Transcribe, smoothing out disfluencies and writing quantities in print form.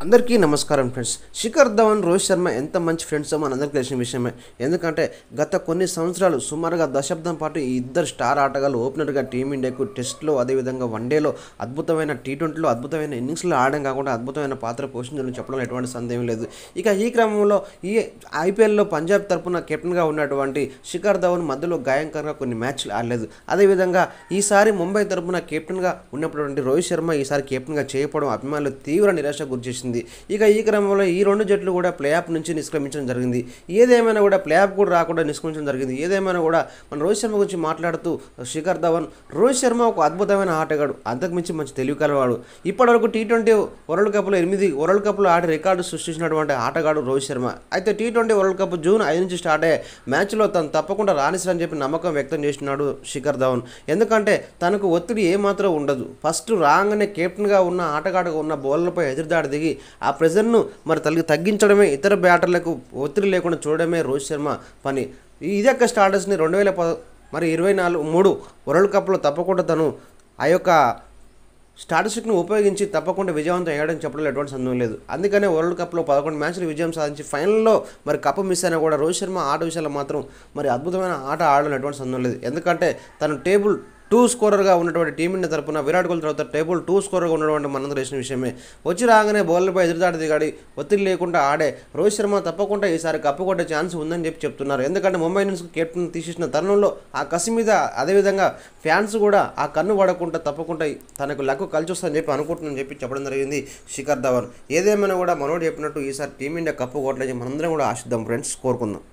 అందరికీ నమస్కారం ఫ్రెండ్స్. శిఖర్ ధవన్, రోహిత్ శర్మ ఎంత మంచి ఫ్రెండ్స్ మనందరికీ తెలిసిన విషయమే. ఎందుకంటే గత కొన్ని సంవత్సరాలు సుమారుగా దశాబ్దం పాటు ఈ ఇద్దరు స్టార్ ఆటగాళ్ళు ఓపెనర్గా టీమిండియాకు టెస్ట్లో అదేవిధంగా వన్డేలో అద్భుతమైన టీ20లో అద్భుతమైన ఇన్నింగ్స్లో ఆడడం కాకుండా అద్భుతమైన పాత్ర పోషించడం చెప్పడం ఎటువంటి సందేహం లేదు. ఇక ఈ క్రమంలో ఈ ఐపీఎల్లో పంజాబ్ తరపున కెప్టెన్గా ఉన్నటువంటి శిఖర్ ధవన్ మధ్యలో గాయంకరంగా కొన్ని మ్యాచ్లు ఆడలేదు. అదేవిధంగా ఈసారి ముంబై తరపున కెప్టెన్గా ఉన్నటువంటి రోహిత్ శర్మ ఈసారి కెప్టెన్గా చేయకపోవడం అభిమానులు తీవ్ర నిరాశ గురిచేసింది. ఇక ఈ క్రమంలో ఈ రెండు జట్లు కూడా ప్లే ఆఫ్ నుంచి నిష్క్రమించడం జరిగింది. ఏదేమైనా కూడా ప్లే ఆఫ్ కూడా రాకుండా నిష్క్రమించడం జరిగింది. ఏదేమైనా కూడా మన రోహిత్ శర్మ గురించి మాట్లాడుతూ శిఖర్ ధవన్, రోహిత్ శర్మ ఒక అద్భుతమైన ఆటగాడు, అంతకుమించి మంచి తెలివి కలవాడు. ఇప్పటివరకు టీ20 వరల్డ్ కప్లో 8 వరల్డ్ కప్లో ఆడి రికార్డు సృష్టించినటువంటి ఆటగాడు రోహిత్ శర్మ. అయితే టీ20 వరల్డ్ కప్ జూన్ 5 నుంచి స్టార్ట్ అయ్యే మ్యాచ్లో తను తప్పకుండా రాణిస్తారని చెప్పి నమ్మకం వ్యక్తం చేస్తున్నాడు శిఖర్ ధవన్. ఎందుకంటే తనకు ఒత్తిడి ఏమాత్రం ఉండదు. ఫస్ట్ రాగానే కెప్టెన్గా ఉన్న ఆటగాడుగా ఉన్న బౌలర్లపై ఎదురుదాడి దిగి ఆ ప్రెజర్ను మరి తగ్గించడమే, ఇతర బ్యాటర్లకు ఒత్తిడి లేకుండా చూడడమే రోహిత్ శర్మ పని. ఇదే యొక్క స్టార్టర్స్ని 2023 వరల్డ్ కప్లో తప్పకుండా తను ఆ యొక్క స్టాటిస్టిక్ను ఉపయోగించి తప్పకుండా విజయవంతం అయ్యాడని చెప్పడంలో ఎటువంటి సందేహం లేదు. అందుకనే వరల్డ్ కప్లో 11 మ్యాచ్లు విజయం సాధించి ఫైనల్లో మరి కప్పు మిస్ అయినా కూడా రోహిత్ శర్మ ఆట విషయాల్లో మాత్రం మరి అద్భుతమైన ఆట ఆడడం ఎటువంటి సందేహం లేదు. ఎందుకంటే తను టేబుల్ 2 స్కోరర్గా ఉన్నటువంటి టీమిండియా తరపున విరాట్ కోహ్లీ తర్వాత టేబుల్ 2 స్కోరర్గా ఉన్నటువంటి మనందరూ తెలిసిన విషయమే. వచ్చి రాగానే బౌలర్పై ఎదురుదాడి దిగాడి ఒత్తిడి లేకుండా ఆడే రోహిత్ శర్మ తప్పకుండా ఈసారి కప్పు కొట్టే ఛాన్స్ ఉందని చెప్పి చెప్తున్నారు. ఎందుకంటే ముంబై ఇండియన్స్ కెప్టెన్ తీసేసిన తరుణంలో ఆ కసి మీద అదేవిధంగా ఫ్యాన్స్ కూడా ఆ కన్ను పడకుండా తప్పకుండా తనకు లక్ కలిసి వస్తుందని చెప్పి అనుకుంటుందని చెప్పి చెప్పడం జరిగింది శిఖర్ ధవన్. ఏదేమైనా కూడా మనోడు చెప్పినట్టు ఈసారి టీమిండియా కప్పు కొట్టలేని మనందరం కూడా ఆశిద్దాం ఫ్రెండ్స్, కోరుకుందాం.